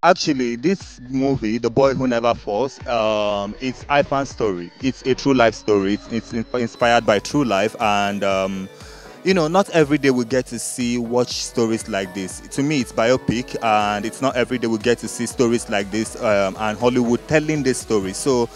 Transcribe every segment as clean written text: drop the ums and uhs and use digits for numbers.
Actually, this movie, The Boy Who Never Falls, it's Ifan's story. It's a true life story. It's inspired by true life, and not every day we get to see watch stories like this. To me, it's biopic, and it's not every day we get to see stories like this, and Hollywood telling this story. So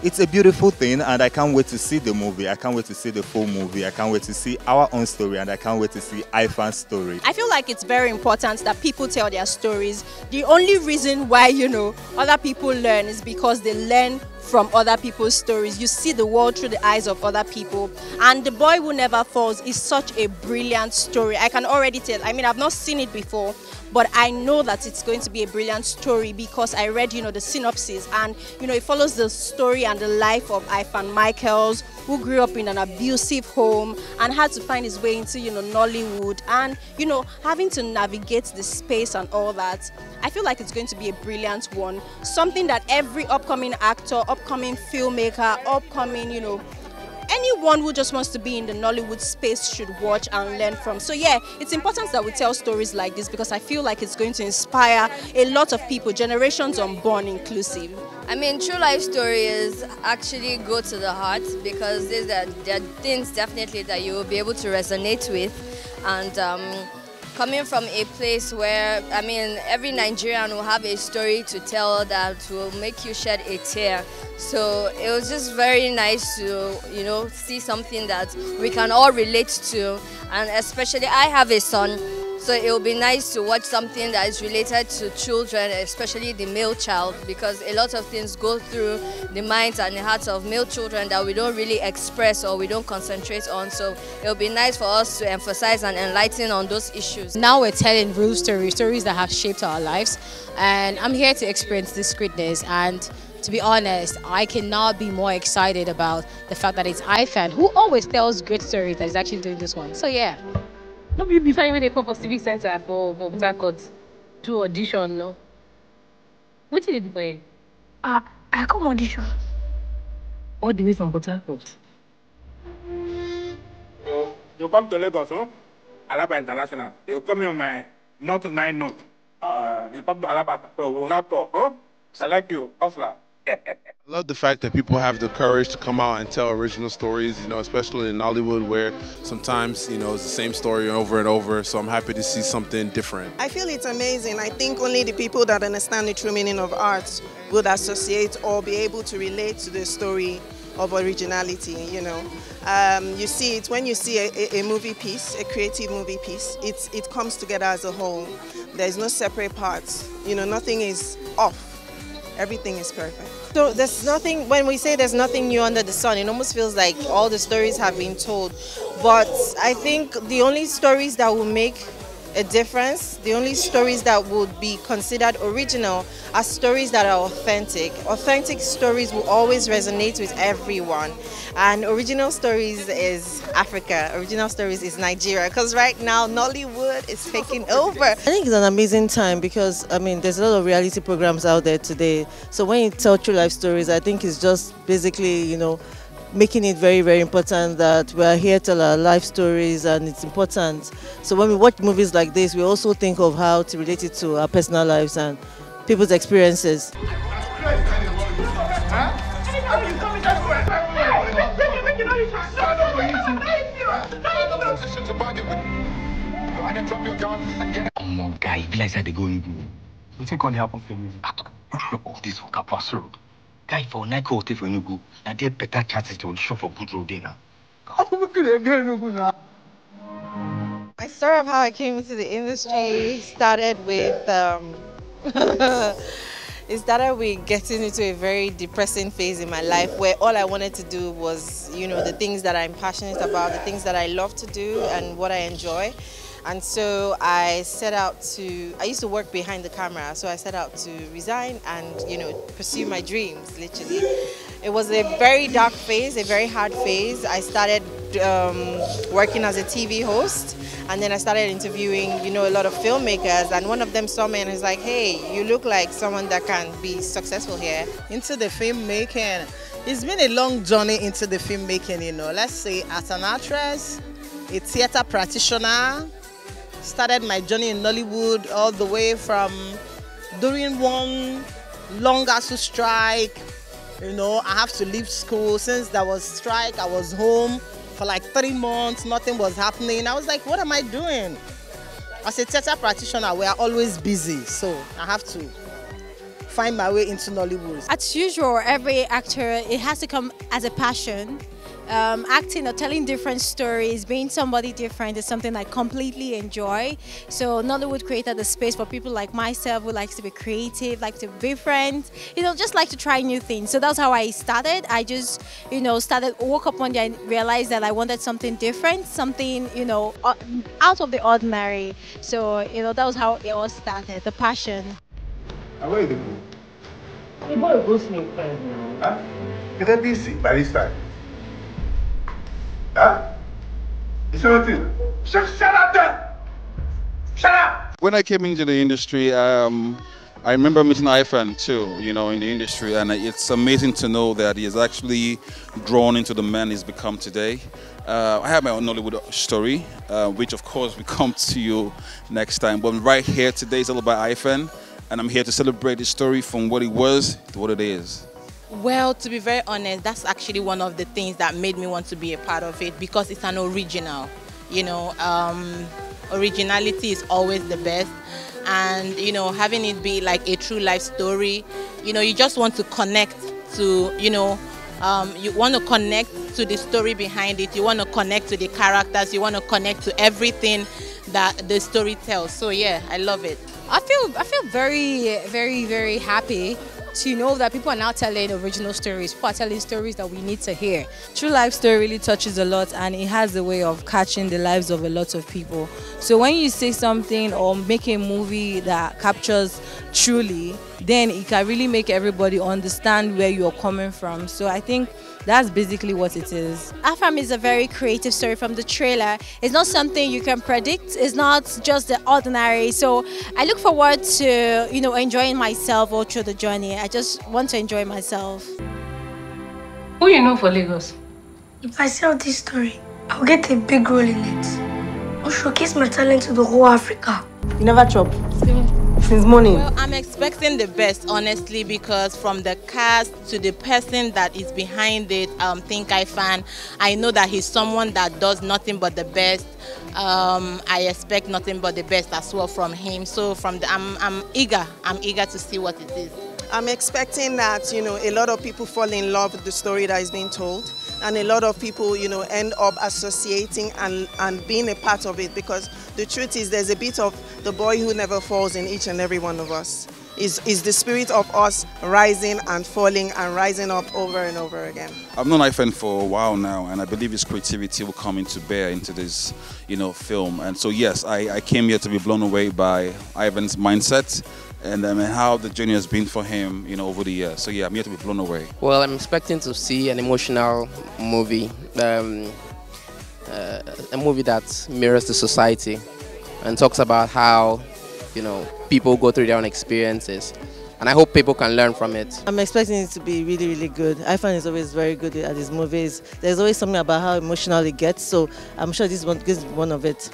it's a beautiful thing, and I can't wait to see the movie. I can't wait to see the full movie. I can't wait to see our own story, and I can't wait to see Ifan's story. I feel like it's very important that people tell their stories. The only reason why, other people learn is because they learn from other people's stories. You see the world through the eyes of other people. And The Boy Who Never Falls is such a brilliant story. I can already tell. I mean, I've not seen it before, but I know that it's going to be a brilliant story because I read, the synopsis, and it follows the story and the life of Ifan Michaels, who grew up in an abusive home and had to find his way into, Nollywood, and having to navigate the space and all that. I feel like it's going to be a brilliant one, something that every upcoming actor, upcoming filmmaker, upcoming, anyone who just wants to be in the Nollywood space should watch and learn from. So yeah, it's important that we tell stories like this because I feel like it's going to inspire a lot of people, generations unborn inclusive. I mean, true life stories actually go to the heart because there are things definitely that you will be able to resonate with, and coming from a place where, I mean, every Nigerian will have a story to tell that will make you shed a tear. So it was just very nice to, see something that we can all relate to. And especially I have a son, so it will be nice to watch something that is related to children, especially the male child, because a lot of things go through the minds and the hearts of male children that we don't really express or we don't concentrate on. So it will be nice for us to emphasize and enlighten on those issues. Now we're telling real stories, stories that have shaped our lives, and I'm here to experience this greatness. And to be honest, I cannot be more excited about the fact that it's iFan, who always tells great stories, that is actually doing this one. So yeah. No, you before when they come for civic center for Port to audition, no. What did you do for you? I come audition. All the way from Port Harcourt. You come to Lagos, huh? Alaba International. You come in on my not 9 note. You come to Alaba, so we'll not talk, huh? I like you, Osla. I love the fact that people have the courage to come out and tell original stories, especially in Hollywood where sometimes, it's the same story over and over. So I'm happy to see something different. I feel it's amazing. I think only the people that understand the true meaning of art would associate or be able to relate to the story of originality, You see it when you see a movie piece, a creative movie piece, it comes together as a whole. There's no separate parts, nothing is off. Everything is perfect. So there's nothing, when we say there's nothing new under the sun, it almost feels like all the stories have been told. But I think the only stories that will make a difference, the only stories that would be considered original are stories that are authentic. Authentic stories will always resonate with everyone. And original stories is Africa, original stories is Nigeria, because right now Nollywood is taking over. I think it's an amazing time because, there's a lot of reality programs out there today. So when you tell true life stories, I think it's just basically, making it very, very important that we are here to tell our life stories, and it's important. So when we watch movies like this, we also think of how to relate it to our personal lives and people's experiences. Oh, guy, if like that they go in good. You think on happen for me? All this will pass through. Guy, for night call for you go. Now they better chances to show for good road dinner. My story of how I came into the industry started with it started with getting into a very depressing phase in my life where all I wanted to do was, the things that I'm passionate about, the things that I love to do and what I enjoy. And so I used to work behind the camera, so I set out to resign and, pursue my dreams, literally. It was a very dark phase, a very hard phase. I started working as a TV host, and then I started interviewing, a lot of filmmakers, and one of them saw me and was like, hey, you look like someone that can be successful here. Into the filmmaking, it's been a long journey into the filmmaking, Let's say as an actress, a theater practitioner, started my journey in Nollywood all the way from during one long ASU strike, you know, I have to leave school. Since there was strike, I was home for like 3 months, nothing was happening. I was like, what am I doing? As a theatre practitioner, we are always busy, so I have to find my way into Nollywood. As usual, every actor, it has to come as a passion. Acting or telling different stories, being somebody different is something I completely enjoy. So Nollywood created a space for people like myself who likes to be creative, like to be friends, you know, just like to try new things. So that's how I started. I just, you know, woke up one day and realized that I wanted something different, something, you know, out of the ordinary. So, you know, that was how it all started, the passion. Where are you going? You want to go sleep. Huh? Is that busy by this time? Huh? Is everything? Shut up there! Shut up! When I came into the industry, I remember meeting Ifan too, you know, in the industry, and it's amazing to know that he has actually grown into the man he's become today. I have my own Nollywood story, which of course will come to you next time. But right here today is all about Ifan, and I'm here to celebrate his story from what it was to what it is. Well, to be very honest, that's actually one of the things that made me want to be a part of it, because it's an original. You know, originality is always the best, and you know, having it be like a true life story, you know, you just want to connect to, you know, you want to connect to the story behind it, you want to connect to the characters, you want to connect to everything that the story tells. So yeah, I love it. I feel very, very, very happy to know that people are now telling original stories. People are telling stories that we need to hear. True life story really touches a lot, and it has a way of catching the lives of a lot of people. So when you say something or make a movie that captures truly, then it can really make everybody understand where you're coming from. So I think that's basically what it is. Afam is a very creative story from the trailer. It's not something you can predict. It's not just the ordinary. So I look forward to, you know, enjoying myself all through the journey. I just want to enjoy myself. Who you know for Lagos? If I sell this story, I'll get a big role in it. I'll showcase my talent to the whole Africa. You never chop since morning. Well, I'm expecting the best, honestly, because from the cast to the person that is behind it, Think Ifan, I know that he's someone that does nothing but the best. I expect nothing but the best as well from him. So I'm eager to see what it is. I'm expecting that, you know, a lot of people fall in love with the story that is being told, and a lot of people, you know, end up associating and being a part of it, because the truth is there's a bit of the boy who never falls in each and every one of us. Is the spirit of us rising and falling and rising up over and over again. I've known Ifan for a while now, and I believe his creativity will come into bear into this, you know, film. And so yes, I came here to be blown away by Ivan's mindset and how the journey has been for him, you know, over the years. So yeah, I'm here to be blown away. Well, I'm expecting to see an emotional movie, a movie that mirrors the society and talks about how, you know, people go through their own experiences. And I hope people can learn from it. I'm expecting it to be really, really good. Ifan is always very good at his movies. There's always something about how emotional it gets, so I'm sure this is one of it.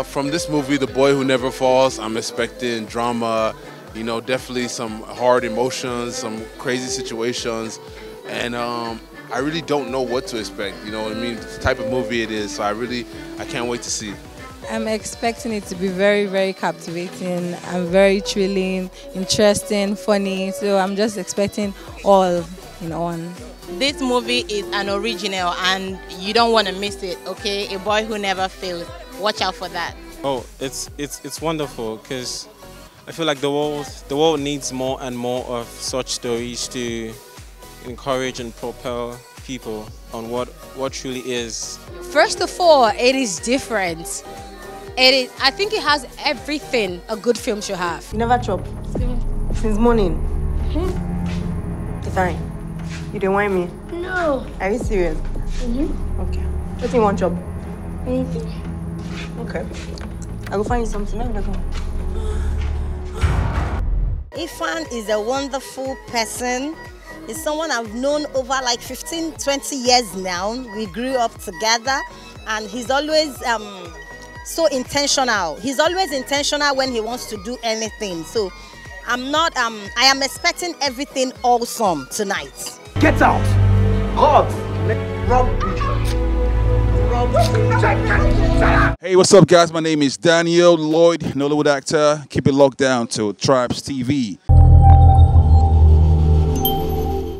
From this movie, The Boy Who Never Falls, I'm expecting drama, you know, definitely some hard emotions, some crazy situations, and I really don't know what to expect, you know what I mean, the type of movie it is, so I can't wait to see. I'm expecting it to be very, very captivating and very thrilling, interesting, funny, so I'm just expecting all in one. This movie is an original and you don't want to miss it, okay? A Boy Who Never Fails. Watch out for that. Oh, it's wonderful, because I feel like the world needs more and more of such stories to encourage and propel people on what truly is. First of all, it is different. I think it has everything a good film should have. You never chop since morning. It's fine. You don't want me? No. Are you serious? Okay. What do you want, chop? Anything. Okay. I will find you something. Let me go. Ifan is a wonderful person. He's someone I've known over like 15, 20 years now. We grew up together, and he's always so intentional. He's always intentional when he wants to do anything. So I am expecting everything awesome tonight. Get out! God! Hey, what's up, guys? My name is Daniel Lloyd, Nollywood actor. Keep it locked down to Tribes TV.